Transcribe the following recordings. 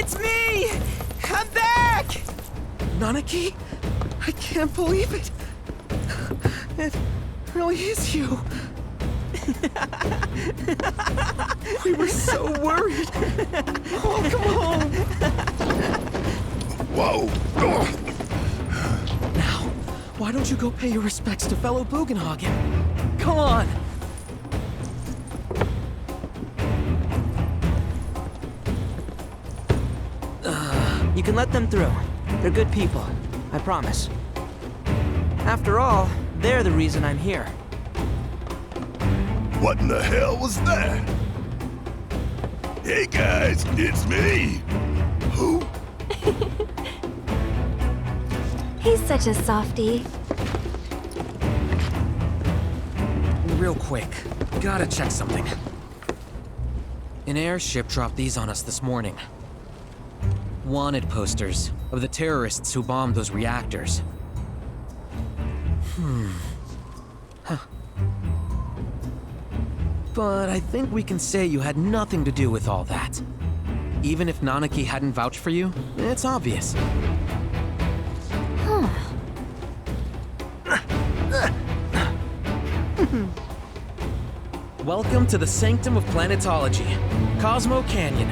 It's me! I'm back! Nanaki? I can't believe it. It really is you. We were so worried. Welcome home. Whoa! Now, why don't you go pay your respects to fellow Bugenhagen? Come on. You can let them through. They're good people, I promise. After all, they're the reason I'm here. What in the hell was that? Hey guys, it's me! Who? He's such a softie. Real quick, gotta check something. An airship dropped these on us this morning. Wanted posters of the terrorists who bombed those reactors. Huh. But I think we can say you had nothing to do with all that. Even if Nanaki hadn't vouched for you, it's obvious. Huh. Welcome to the Sanctum of Planetology, Cosmo Canyon.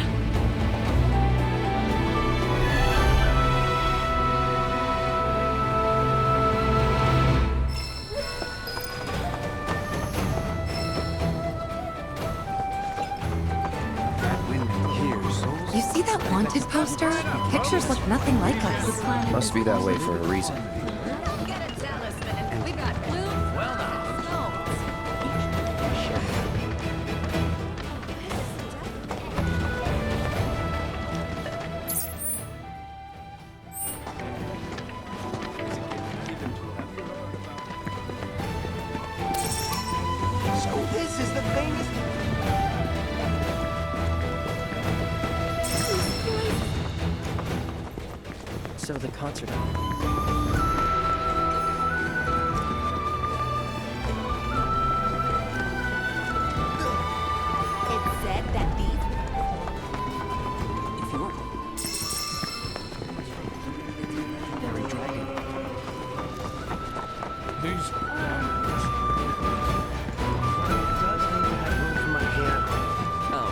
You see that wanted poster? Pictures look nothing like us. Must be that way for a reason. So this is the famous... So the concert... It said that these... If you were... Very dragon. These... does need to have room for my piano. Oh,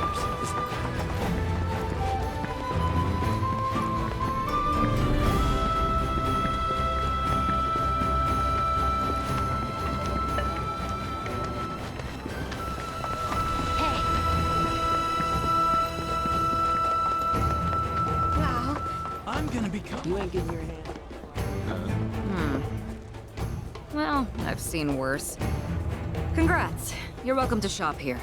Wow. I'm gonna become... You ain't getting your hand. Well, I've seen worse. Congrats. You're welcome to shop here.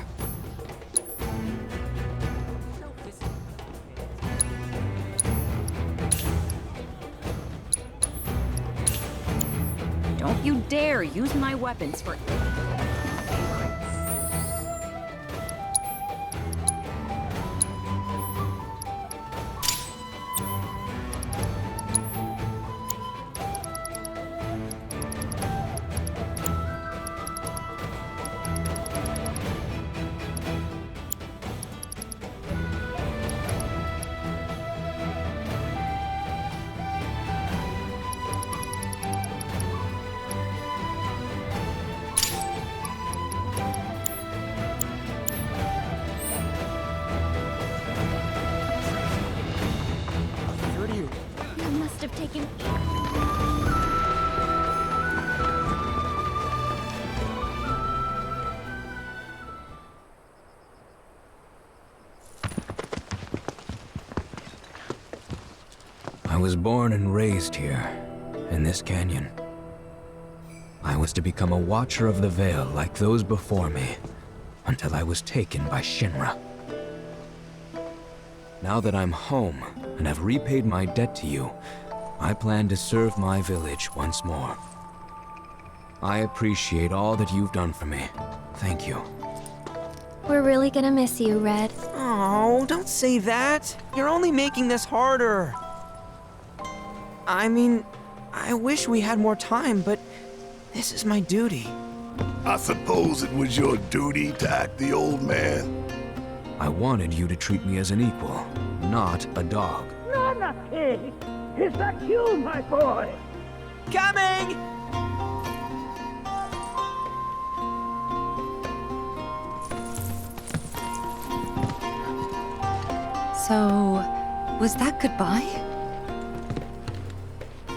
Don't you dare use my weapons for... You must have taken... I was born and raised here, in this canyon. I was to become a watcher of the Veil like those before me, until I was taken by Shinra. Now that I'm home and have repaid my debt to you, I plan to serve my village once more. I appreciate all that you've done for me. Thank you. We're really gonna miss you, Red. Oh, don't say that. You're only making this harder. I mean, I wish we had more time, but this is my duty. I suppose it was your duty to act the old man. I wanted you to treat me as an equal, not a dog. Nana, is that you, my boy? Coming! So, was that goodbye?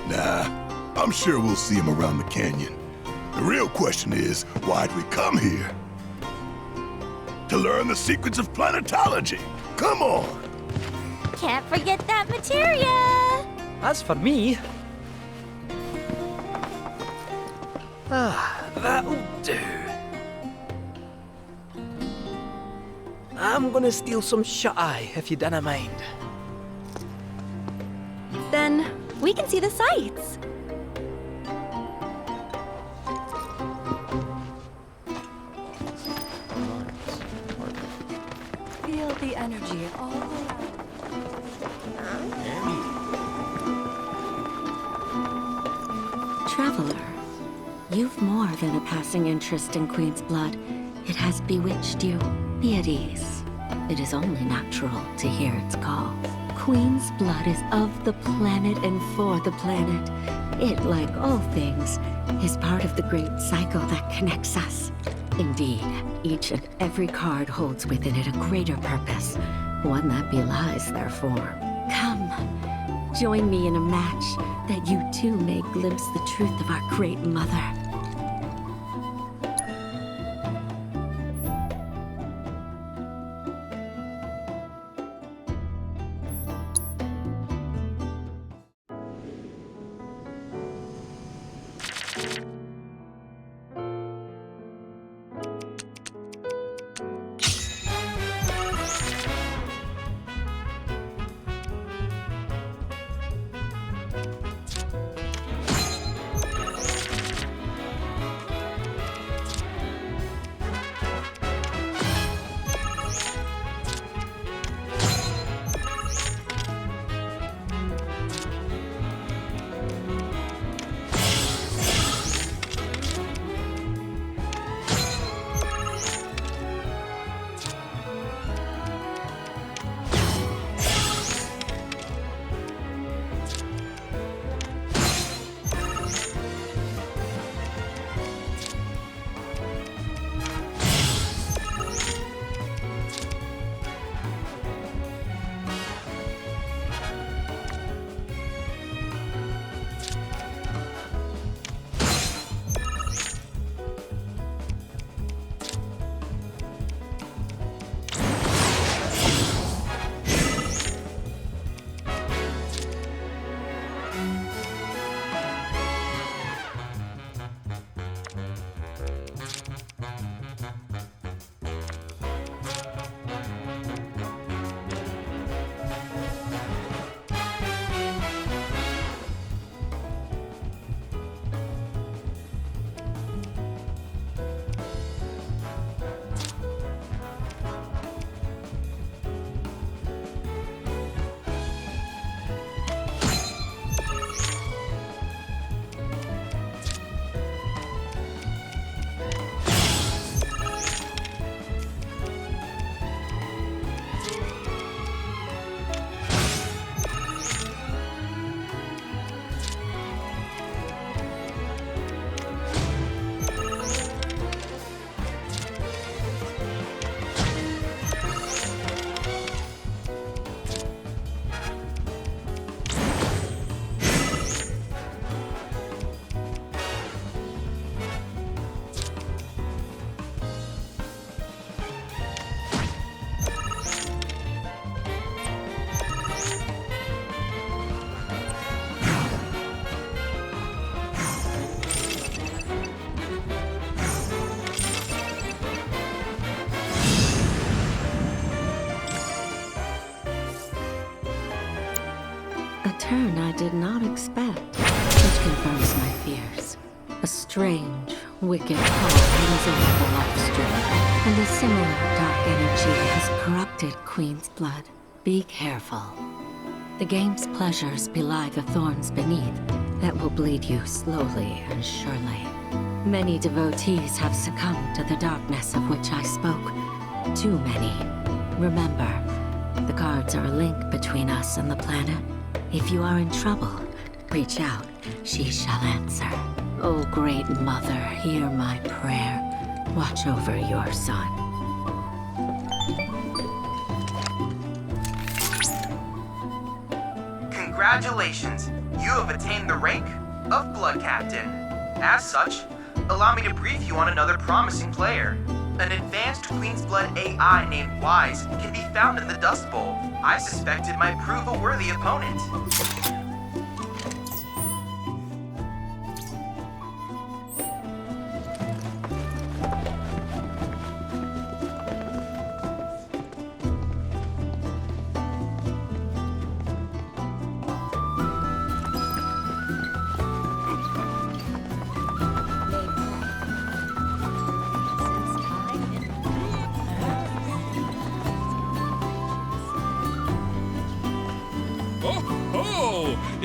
Nah, I'm sure we'll see him around the canyon. The real question is, why'd we come here? To learn the secrets of planetology. Come on! Can't forget that materia! As for me... that'll do. I'm gonna steal some shut-eye, if you don't mind. Then we can see the sights. Feel the energy all around. Traveler, you've more than a passing interest in Queen's blood. It has bewitched you. Be at ease. It is only natural to hear its call. Queen's blood is of the planet and for the planet. It, like all things, is part of the great cycle that connects us. Indeed, each and every card holds within it a greater purpose, one that belies their form. Come, join me in a match that you too may glimpse the truth of our great mother. Turn I did not expect, which confirms my fears. A strange, wicked power hangs over the life stream, and a similar dark energy has corrupted Queen's blood. Be careful. The game's pleasures belie the thorns beneath that will bleed you slowly and surely. Many devotees have succumbed to the darkness of which I spoke. Too many. Remember, The cards are a link between us and the planet. If you are in trouble, reach out. She shall answer. O great mother, hear my prayer. Watch over your son. Congratulations! You have attained the rank of Blood Captain. As such, allow me to brief you on another promising player. An advanced Queen's Blood AI named Wise can be found in the Dust Bowl. I suspect it might prove a worthy opponent.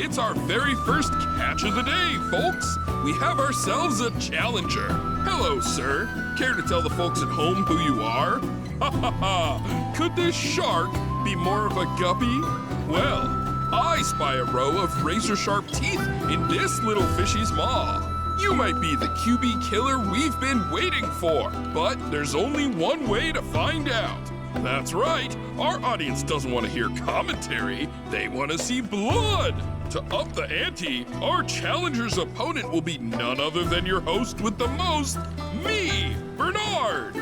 It's our very first catch of the day, folks. We have ourselves a challenger. Hello, sir. Care to tell the folks at home who you are? Ha ha ha! Could this shark be more of a guppy? Well, I spy a row of razor-sharp teeth in this little fishy's maw. You might be the QB killer we've been waiting for, but there's only one way to find out. That's right, our audience doesn't want to hear commentary, they want to see blood! To up the ante, our challenger's opponent will be none other than your host with the most, me, Bernard!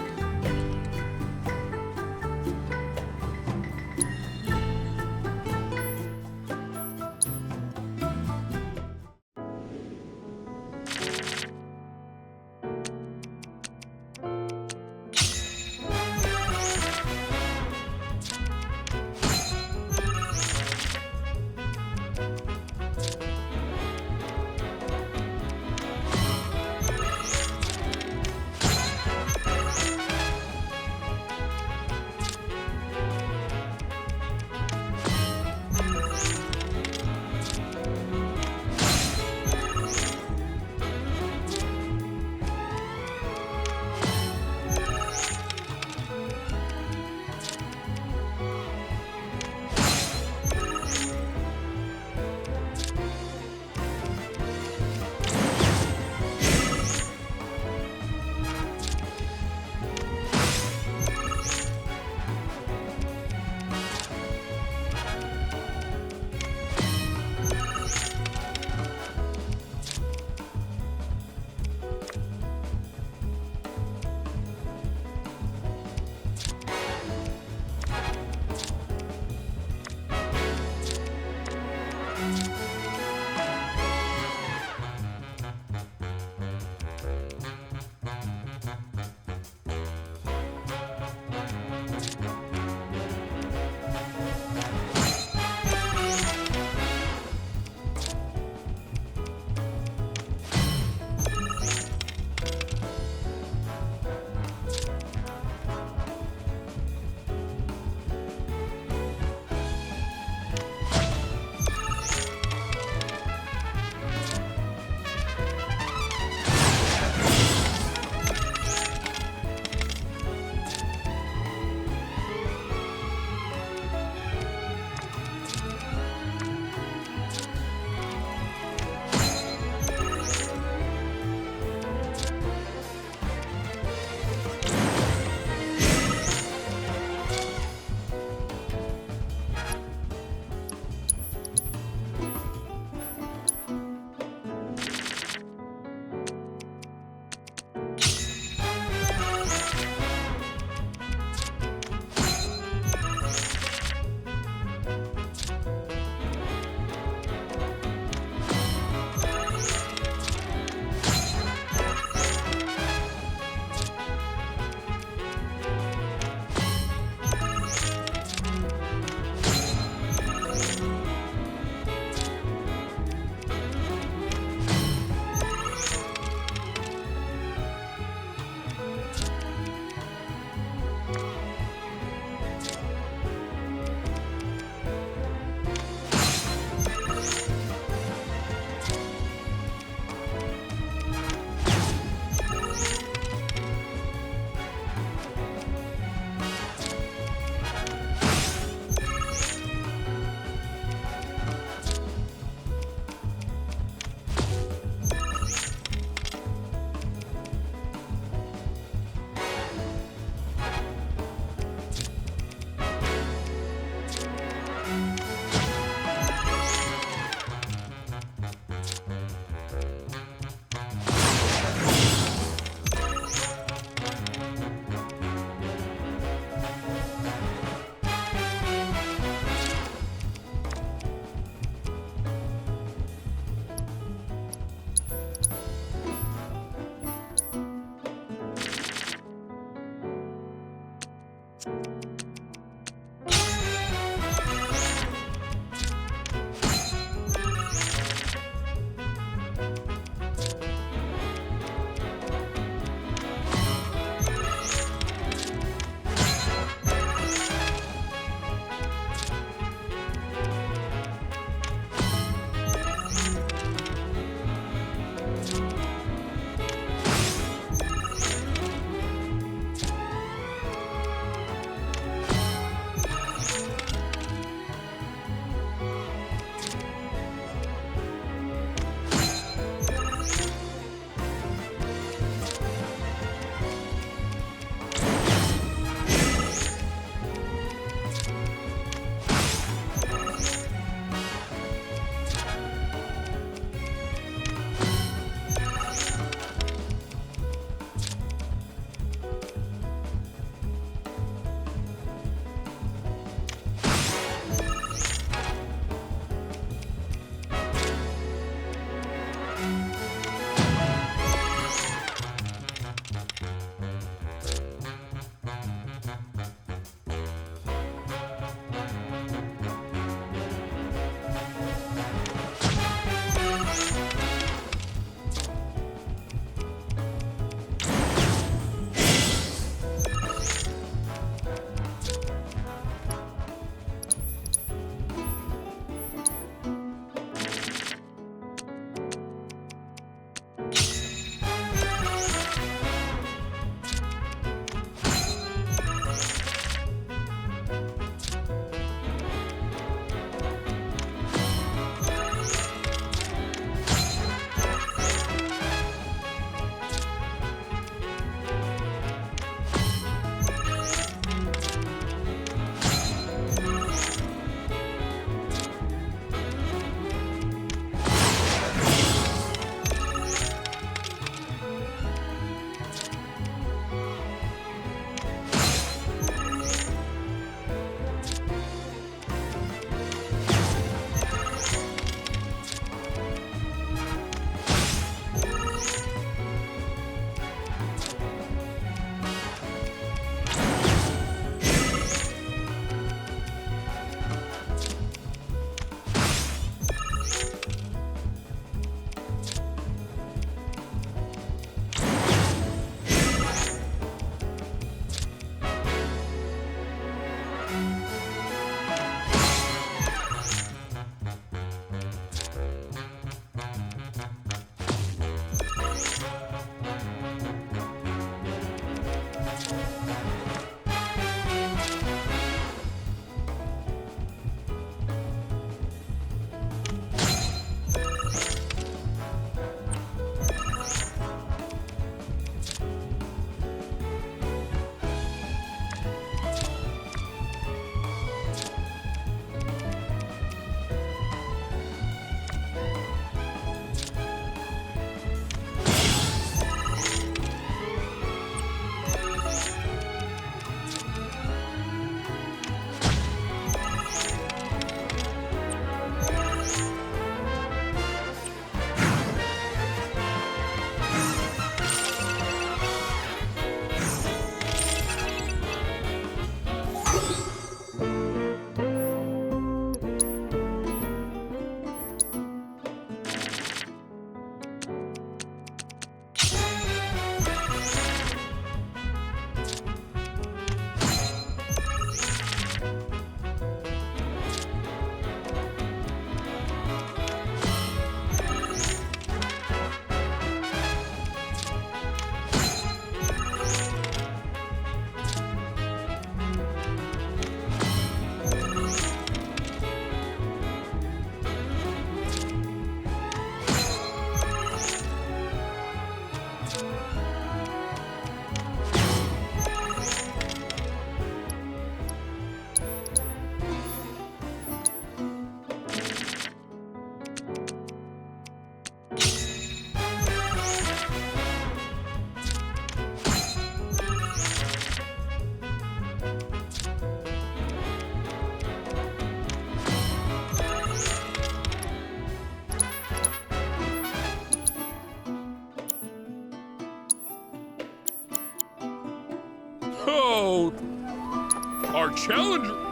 Our challenger...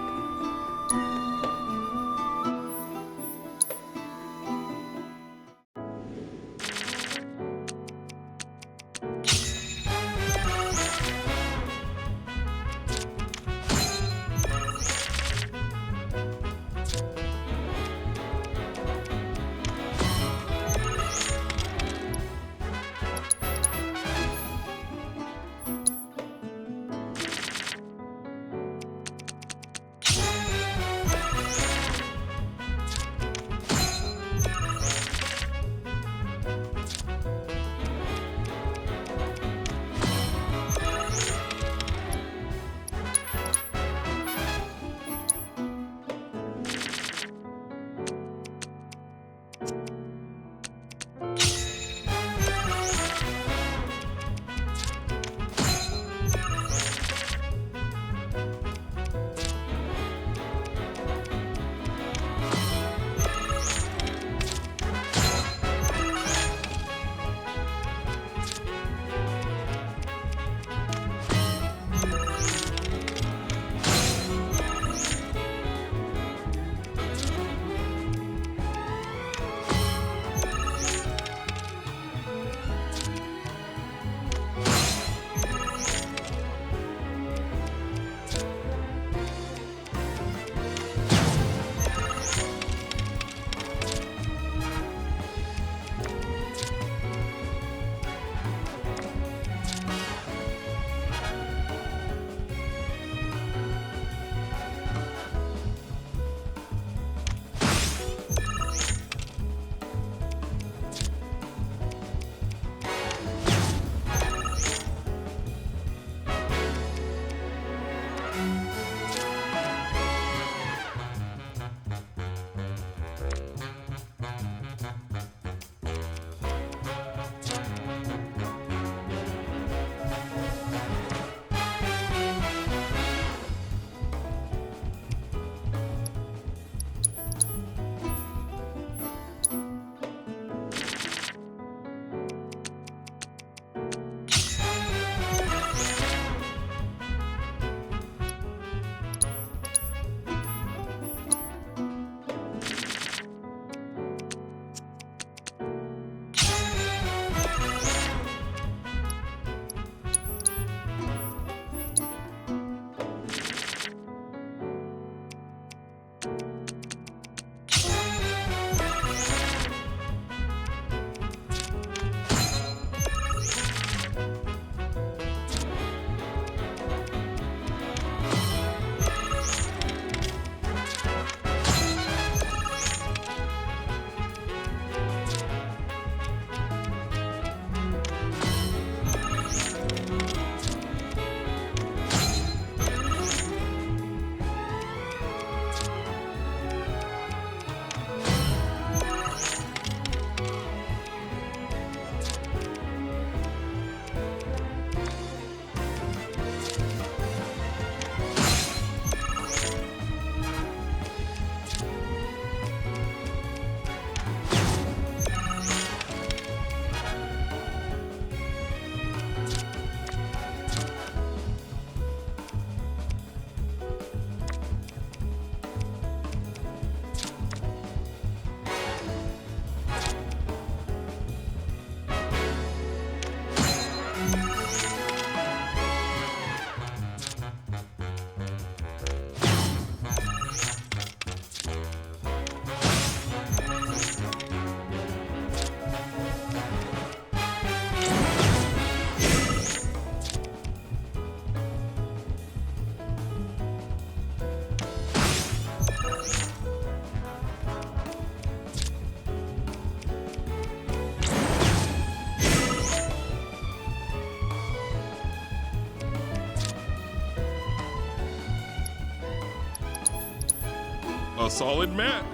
A solid mat.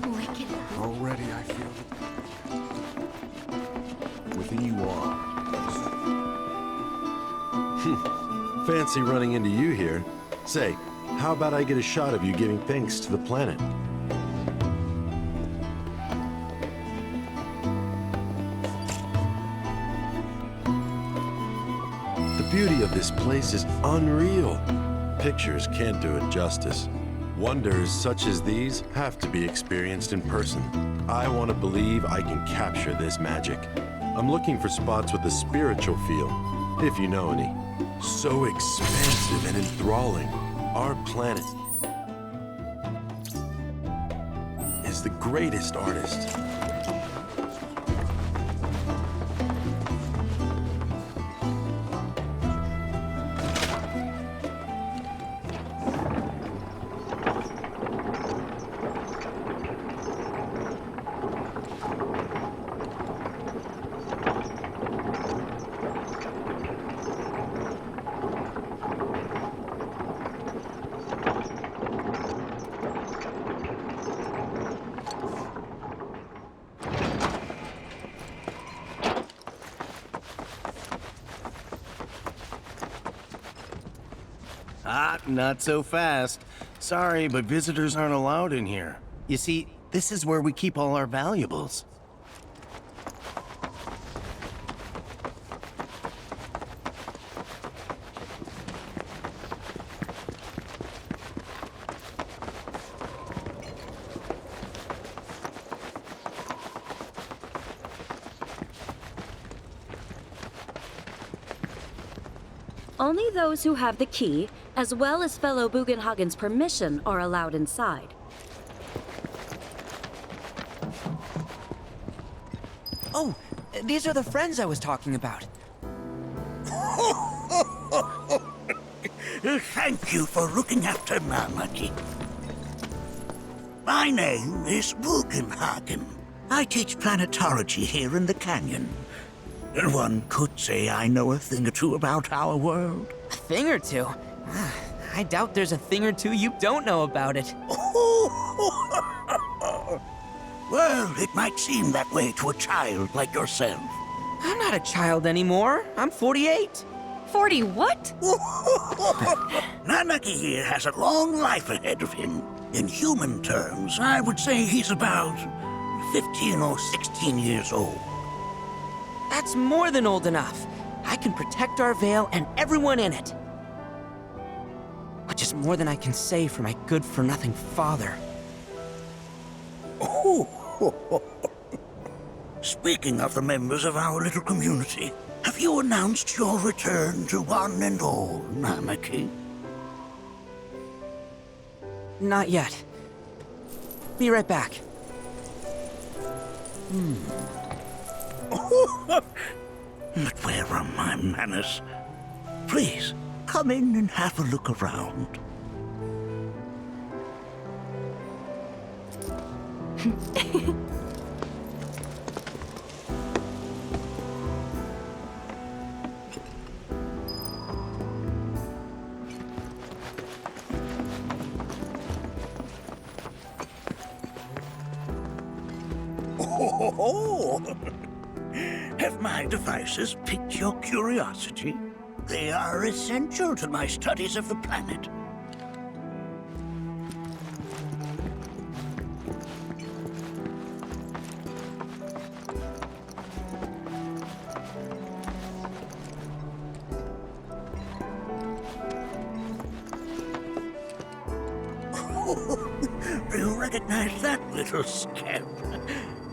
Wicked. Already I feel it. Within you all. Fancy running into you here. Say, how about I get a shot of you giving thanks to the planet? The beauty of this place is unreal. Pictures can't do it justice. Wonders such as these have to be experienced in person. I want to believe I can capture this magic. I'm looking for spots with a spiritual feel, if you know any. So expansive and enthralling. Our planet is the greatest artist. Ah, not so fast. Sorry, but visitors aren't allowed in here. You see, this is where we keep all our valuables. Only those who have the key, as well as fellow Bugenhagen's permission, are allowed inside. Oh, these are the friends I was talking about. Thank you for looking after Nanaki. My name is Bugenhagen. I teach planetology here in the canyon. One could say I know a thing or two about our world. A thing or two? I doubt there's a thing or two you don't know about it. Well, it might seem that way to a child like yourself. I'm not a child anymore. I'm 48. 40 what? Nanaki here has a long life ahead of him. In human terms, I would say he's about 15 or 16 years old. That's more than old enough. I can protect our Veil and everyone in it. Which is more than I can say for my good-for-nothing father. Speaking of the members of our little community, have you announced your return to one and all, Nanaki? Not yet. Be right back. But where are my manners? Please, come in and have a look around. Have my devices piqued your curiosity? They are essential to my studies of the planet. Do you recognize that little scamp?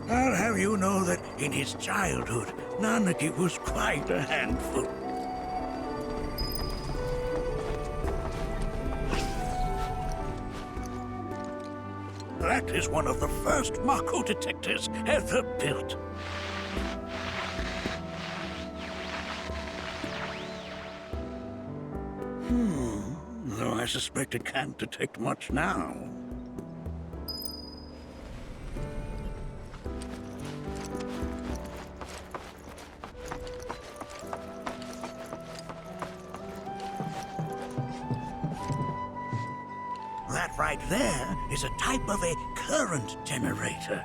I'll have you know that in his childhood, Nanaki was quite a handful. That is one of the first Mako detectors ever built. Though I suspect it can't detect much now. That right there is a type of a current generator.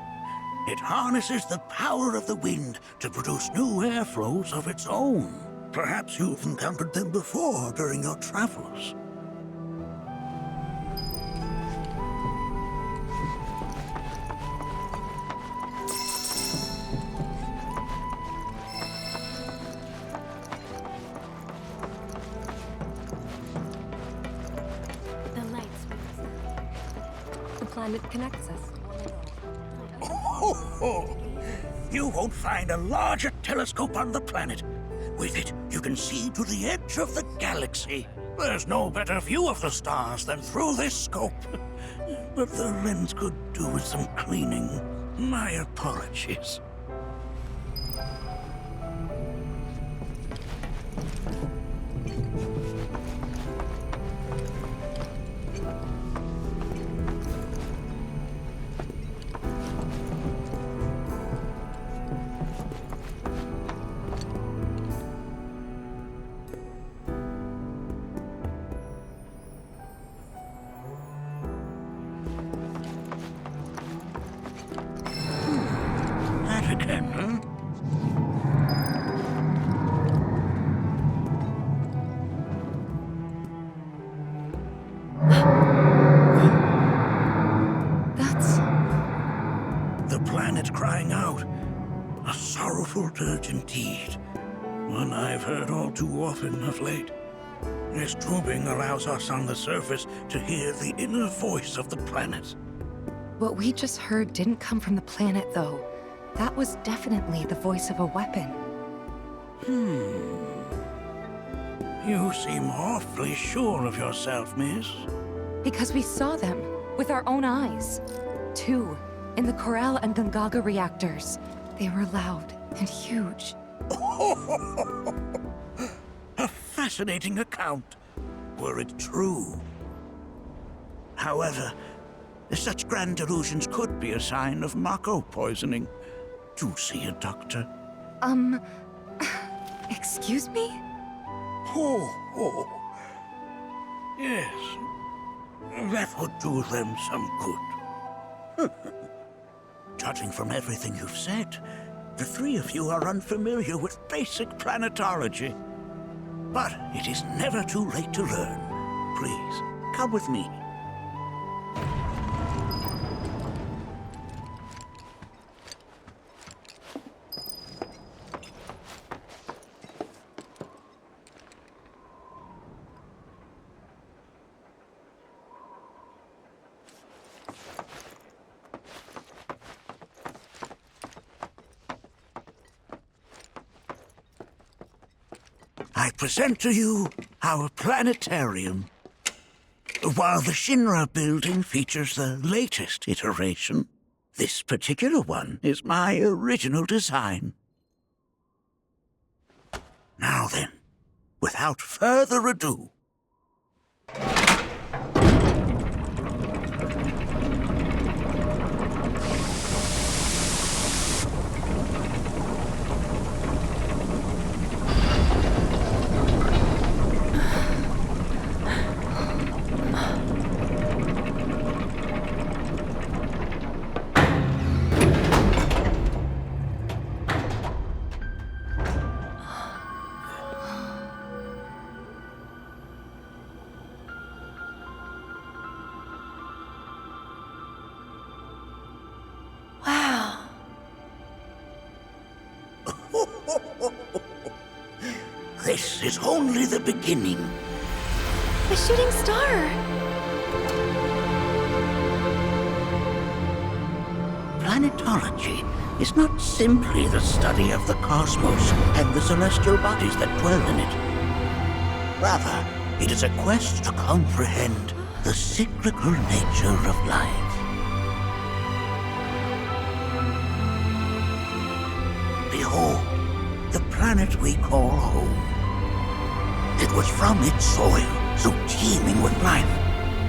It harnesses the power of the wind to produce new airflows of its own. Perhaps you've encountered them before during your travels. and it connects us. Oh. You won't find a larger telescope on the planet. With it, you can see to the edge of the galaxy. There's no better view of the stars than through this scope. But the lens could do with some cleaning. My apologies. That again, huh? That's... The planet crying out. A sorrowful dirge indeed. One I've heard all too often of late. This tubing allows us on the surface to hear the inner voice of the planet. What we just heard didn't come from the planet, though. That was definitely the voice of a weapon. You seem awfully sure of yourself, miss. Because we saw them, with our own eyes. 2, in the Corral and Gungaga reactors. They were loud and huge. A fascinating account, were it true. However, such grand delusions could be a sign of Mako poisoning. Do see a doctor. Excuse me? Oh. Yes. That would do them some good. Judging from everything you've said, the 3 of you are unfamiliar with basic planetology. But it is never too late to learn. Please, come with me. I present to you our planetarium. While the Shinra building features the latest iteration, this particular one is my original design. Now then, without further ado, this is only the beginning. A shooting star! Planetology is not simply the study of the cosmos and the celestial bodies that dwell in it. Rather, it is a quest to comprehend the cyclical nature of life. Behold, the planet we call home. It was from its soil, so teeming with life,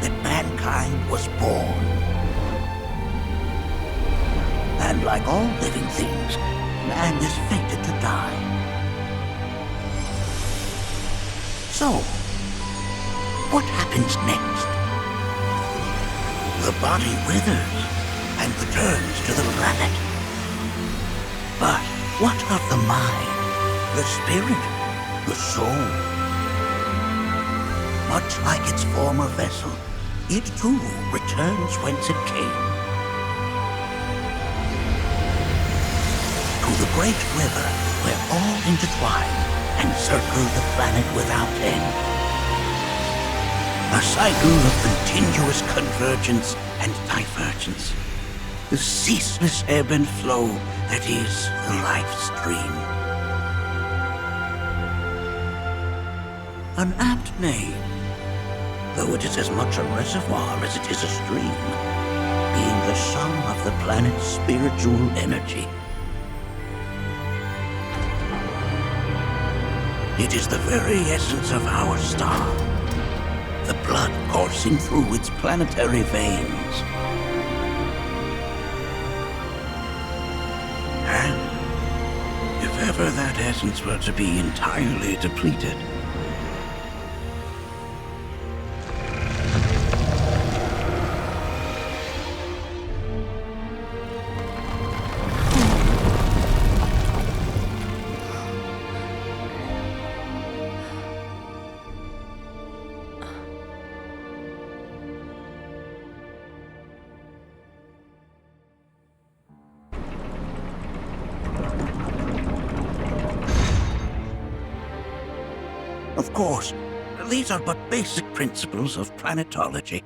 that mankind was born. And like all living things, man is fated to die. So, what happens next? The body withers and returns to the planet. But what of the mind, the spirit, the soul? Much like its former vessel, it too returns whence it came. To the great river where all intertwine and circle the planet without end. A cycle of continuous convergence and divergence. The ceaseless ebb and flow that is the life stream. An apt name, though it is as much a reservoir as it is a stream, being the sum of the planet's spiritual energy. It is the very essence of our star, the blood coursing through its planetary veins. And if ever that essence were to be entirely depleted, of course, these are but basic principles of planetology.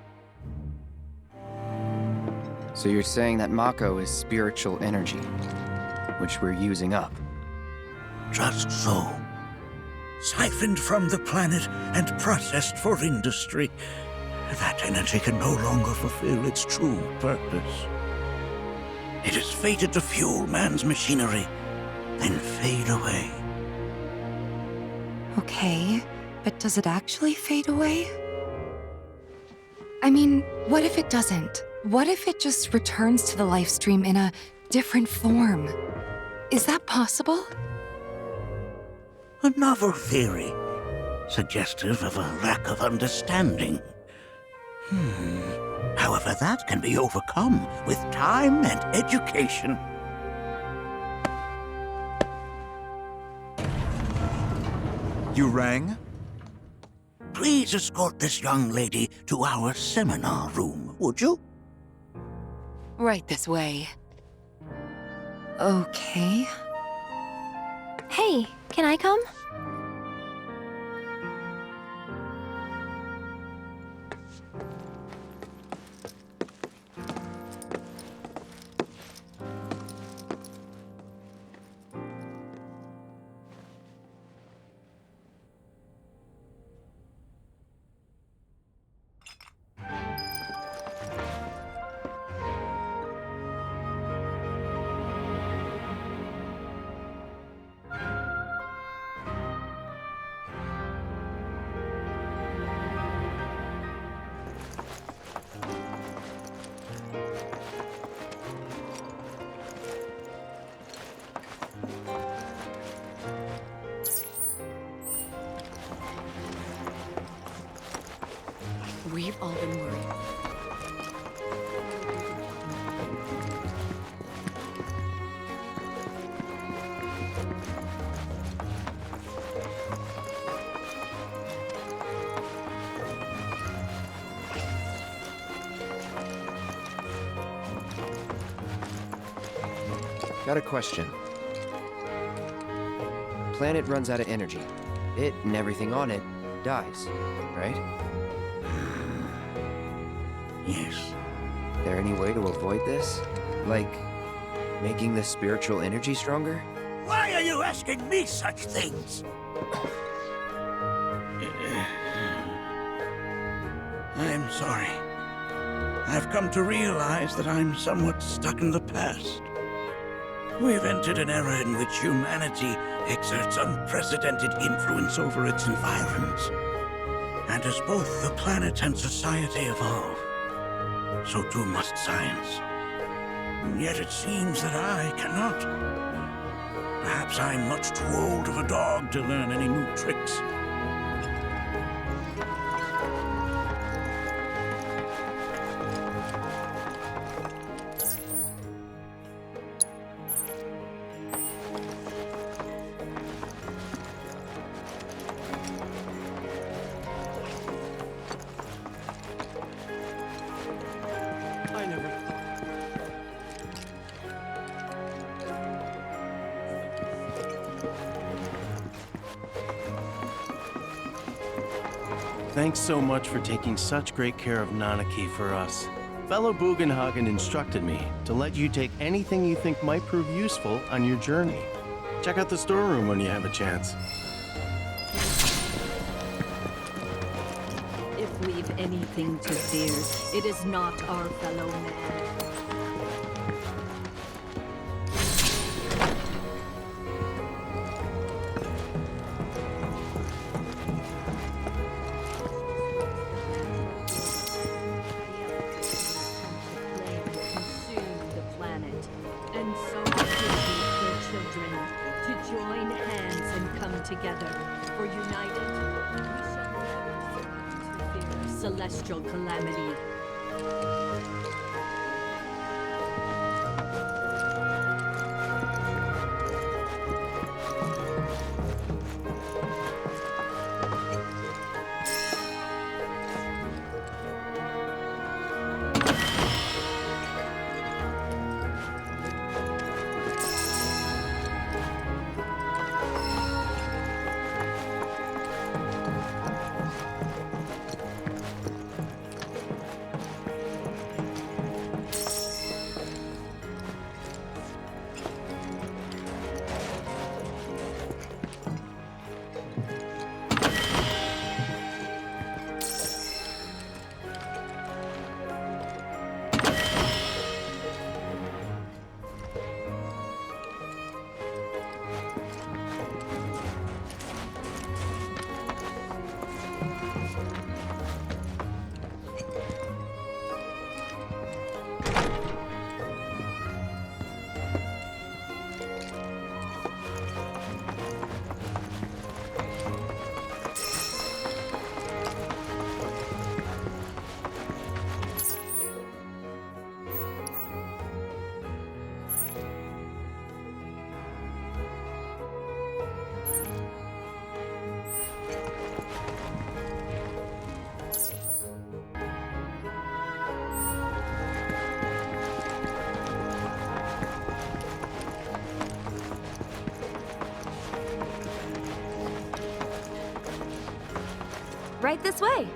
So you're saying that Mako is spiritual energy, which we're using up? Just so. Siphoned from the planet and processed for industry, that energy can no longer fulfill its true purpose. It is fated to fuel man's machinery, then fade away. Okay, but does it actually fade away? I mean, what if it doesn't? What if it just returns to the life stream in a different form? Is that possible? A novel theory, suggestive of a lack of understanding. However, that can be overcome with time and education. You rang? Please escort this young lady to our seminar room, would you? Right this way. Okay. Hey, can I come? We've all been worried. Got a question. Planet runs out of energy. It and everything on it dies, right? Yes. There any way to avoid this? Like, making the spiritual energy stronger? Why are you asking me such things? I'm sorry. I've come to realize that I'm somewhat stuck in the past. We've entered an era in which humanity exerts unprecedented influence over its environs. And as both the planet and society evolve, so too must science. And yet it seems that I cannot. Perhaps I'm much too old of a dog to learn any new tricks. Thanks so much for taking such great care of Nanaki for us. Fellow Bugenhagen instructed me to let you take anything you think might prove useful on your journey. Check out the storeroom when you have a chance. If we've anything to fear, it is not our fellow man. Together, for united, we shall never to fear celestial calamity. Right this way.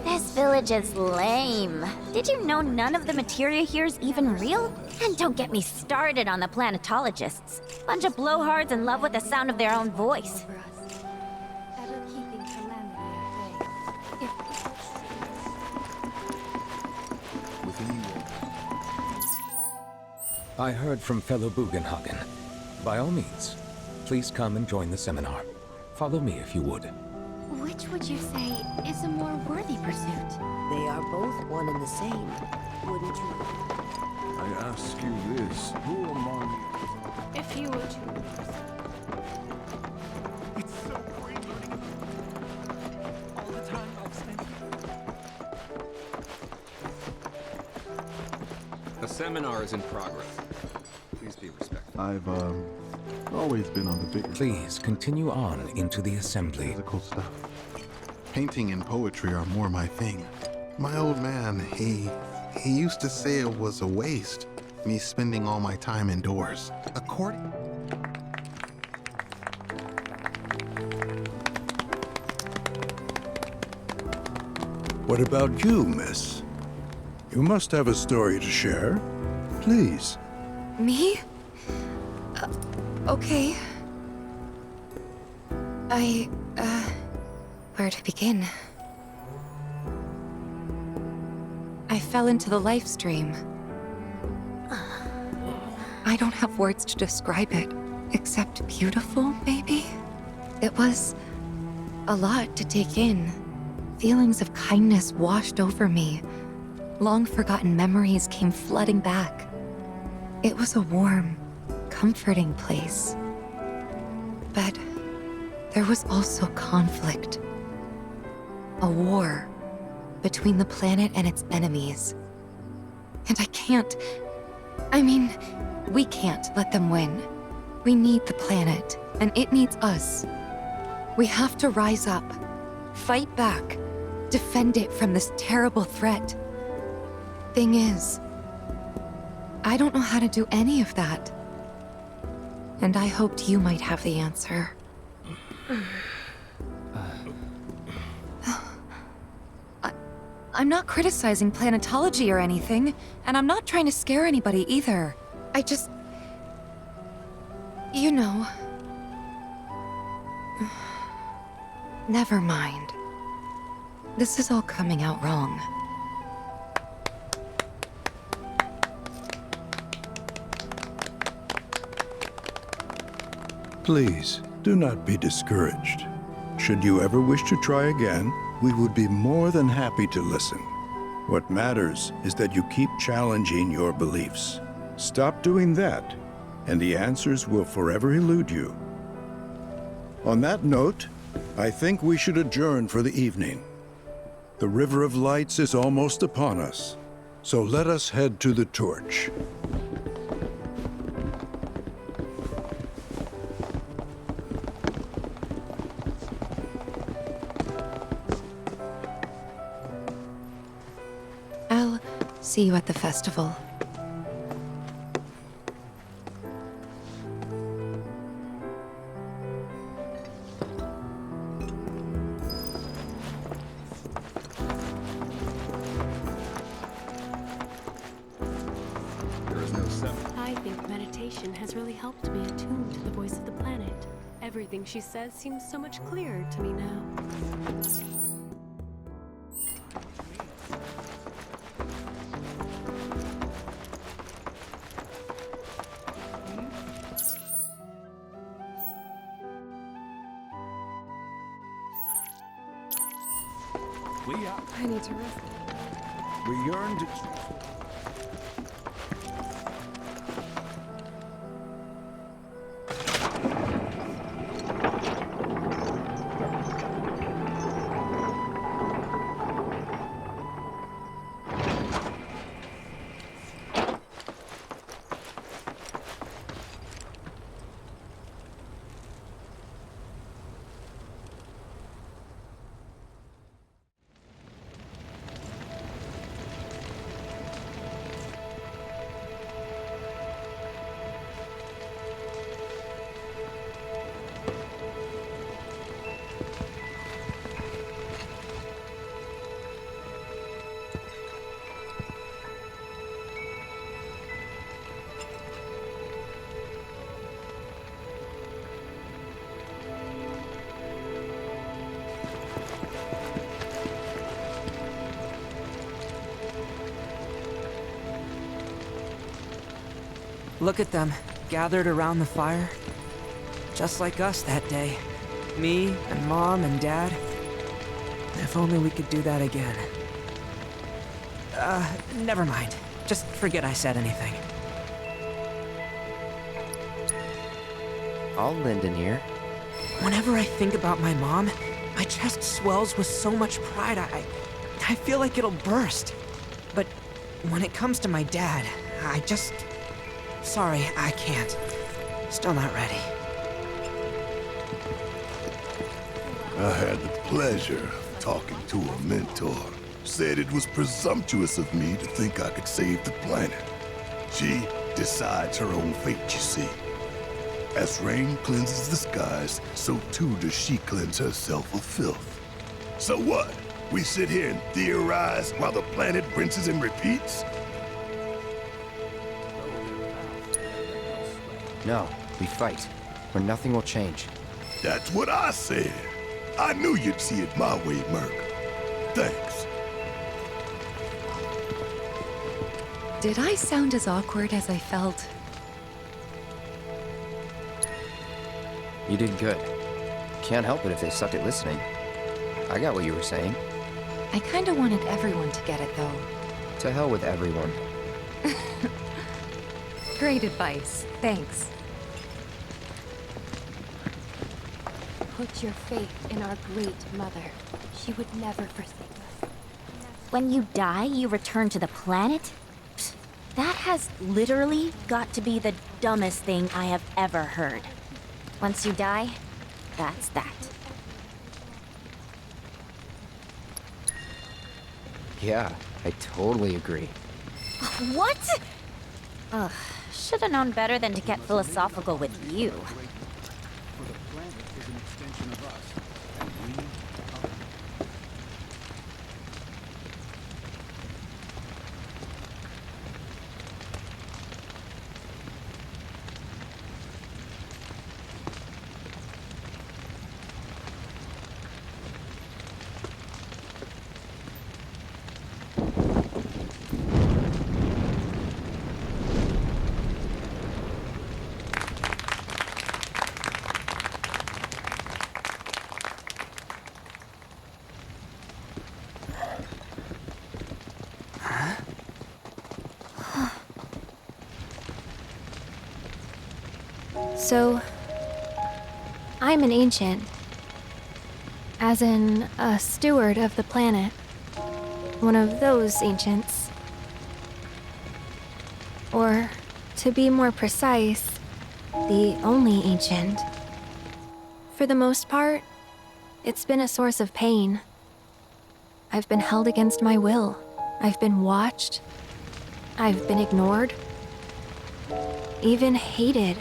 This village is lame. Did you know none of the materia here is even real? And don't get me started on the planetologists. Bunch of blowhards in love with the sound of their own voice. I heard from fellow Bugenhagen. By all means, please come and join the seminar. Follow me if you would. Which would you say is a more worthy pursuit? They are both one and the same, wouldn't you? I ask you this, who among you... If you were to... It's so great learning all the time I've spent A seminar is in progress. Please be respectful. I've, always been on the bigger... Please continue on into the assembly. Physical stuff. Painting and poetry are more my thing. My old man, he used to say it was a waste, me spending all my time indoors. According... What about you, miss? You must have a story to share. Please. Me? Okay. Where to begin? I fell into the life stream. I don't have words to describe it, except beautiful, maybe? It was a lot to take in. Feelings of kindness washed over me. Long-forgotten memories came flooding back. It was a warm, comforting place. But there was also conflict. A war between the planet and its enemies. And we can't let them win. We need the planet, and it needs us. We have to rise up, fight back, defend it from this terrible threat. Thing is, I don't know how to do any of that. And I hoped you might have the answer. I'm not criticizing planetology or anything, and I'm not trying to scare anybody either. I just... You know... Never mind. This is all coming out wrong. Please, do not be discouraged. Should you ever wish to try again, we would be more than happy to listen. What matters is that you keep challenging your beliefs. Stop doing that, and the answers will forever elude you. On that note, I think we should adjourn for the evening. The River of Lights is almost upon us, so let us head to the torch. I'll see you at the festival. I think meditation has really helped me attune to the voice of the planet. Everything she says seems so much clearer to me now. I need to rest. We yearn to... Look at them, gathered around the fire. Just like us that day. Me and Mom and Dad. If only we could do that again. Never mind. Just forget I said anything. I'll lend an ear. Whenever I think about my mom, my chest swells with so much pride, I feel like it'll burst. But when it comes to my dad, I just... Sorry, I can't. Still not ready. I had the pleasure of talking to a mentor. Said it was presumptuous of me to think I could save the planet. She decides her own fate, you see. As rain cleanses the skies, so too does she cleanse herself of filth. So what? We sit here and theorize while the planet rinses and repeats? No, we fight, or nothing will change. That's what I said. I knew you'd see it my way, Merc. Thanks. Did I sound as awkward as I felt? You did good. Can't help it if they suck at listening. I got what you were saying. I kinda wanted everyone to get it, though. To hell with everyone. Great advice. Thanks. put your faith in our great mother. She would never forsake us. When you die, you return to the planet? Psst, that has literally got to be the dumbest thing I have ever heard. Once you die, that's that. Yeah, I totally agree. What? Ugh, should have known better than to get philosophical with you. For the planet is an extension of us, and we are. So, I'm an ancient. As in, a steward of the planet. One of those ancients. Or, to be more precise, the only ancient. For the most part, it's been a source of pain. I've been held against my will. I've been watched. I've been ignored. Even hated.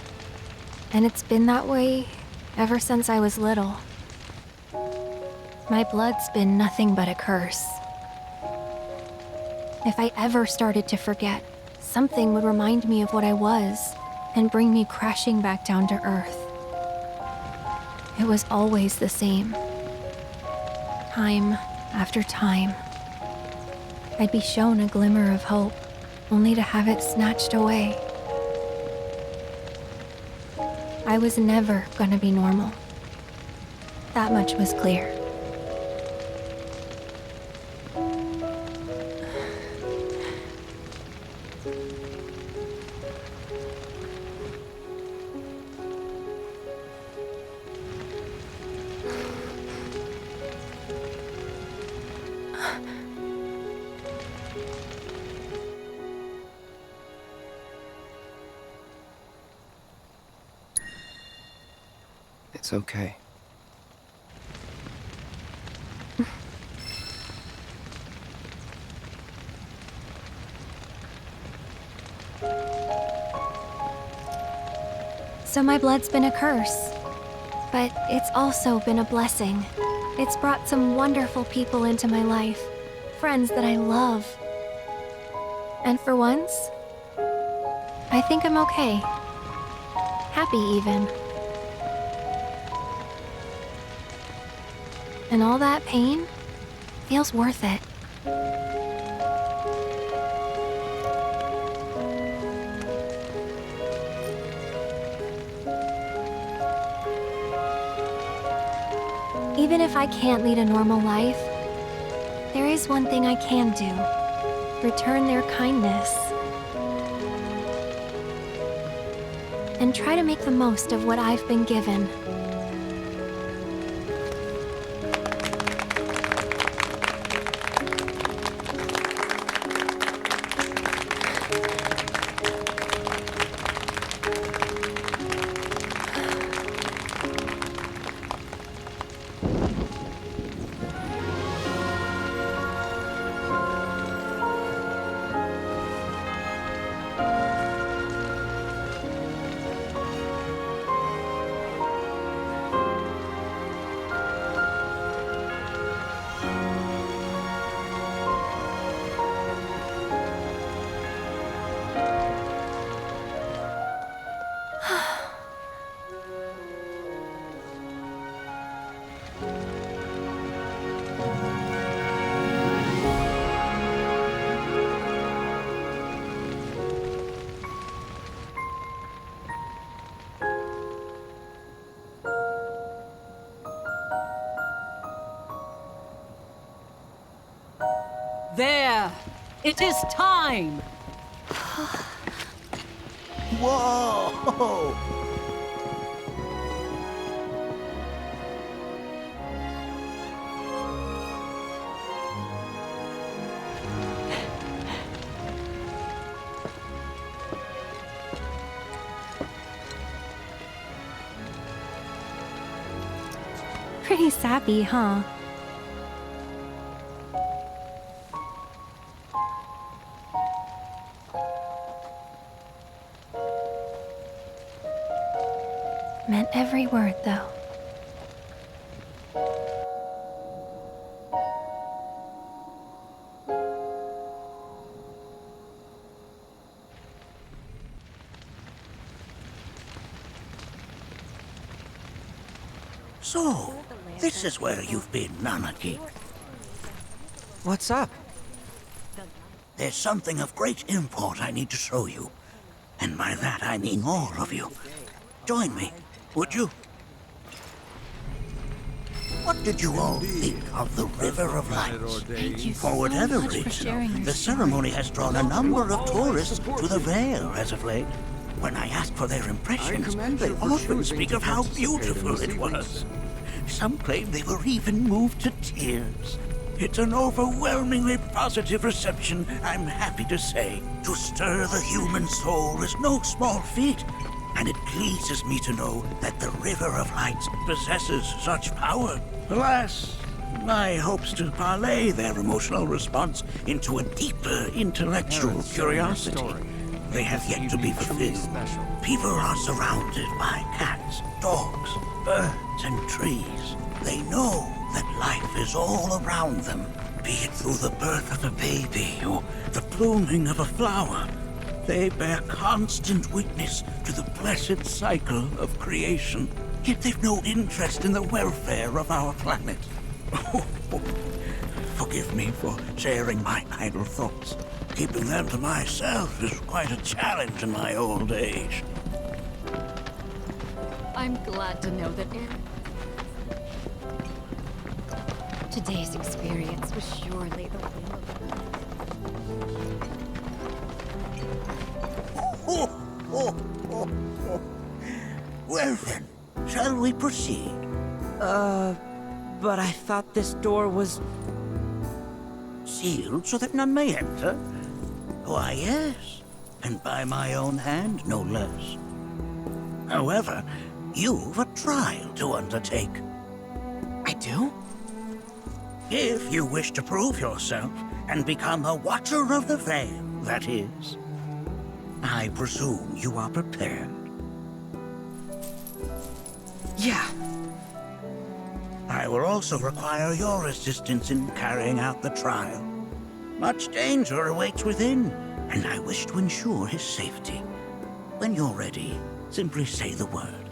And it's been that way ever since I was little. My blood's been nothing but a curse. If I ever started to forget, something would remind me of what I was and bring me crashing back down to Earth. It was always the same. Time after time. I'd be shown a glimmer of hope, only to have it snatched away. I was never gonna be normal. That much was clear. It's okay. So my blood's been a curse, but it's also been a blessing. It's brought some wonderful people into my life, friends that I love. And for once, I think I'm okay. Happy even. And all that pain feels worth it. Even if I can't lead a normal life, there is one thing I can do. Return their kindness. And try to make the most of what I've been given. There! It is time! Whoa! Pretty sappy, huh? Meant every word, though. So, this is where you've been, Nanaki. What's up? There's something of great import I need to show you. And by that I mean all of you. Join me, would you? What did you all think of the River of Lights? Thank you For so whatever much for reason, sharing your the ceremony has drawn a number of tourists to the Vale as of late. When I ask for their impressions, they often speak of how beautiful it was. Some claim they were even moved to tears. It's an overwhelmingly positive reception, I'm happy to say. To stir the human soul is no small feat, and it pleases me to know that the River of Lights possesses such power. Alas, my hopes to parlay their emotional response into a deeper intellectual curiosity, they have yet to be fulfilled. People are surrounded by cats, dogs, birds, and trees. They know that life is all around them, be it through the birth of a baby or the blooming of a flower. They bear constant witness to the blessed cycle of creation, yet they've no interest in the welfare of our planet. Forgive me for sharing my idle thoughts. Keeping them to myself is quite a challenge in my old age. I'm glad to know that today's experience was surely the will of Well then, shall we proceed? But I thought this door was... Sealed so that none may enter? Why, yes. And by my own hand, no less. However, you've a trial to undertake. I do? If you wish to prove yourself and become a Watcher of the Vale, that is. I presume you are prepared. Yeah. I will also require your assistance in carrying out the trial. Much danger awaits within, and I wish to ensure his safety. When you're ready, simply say the word,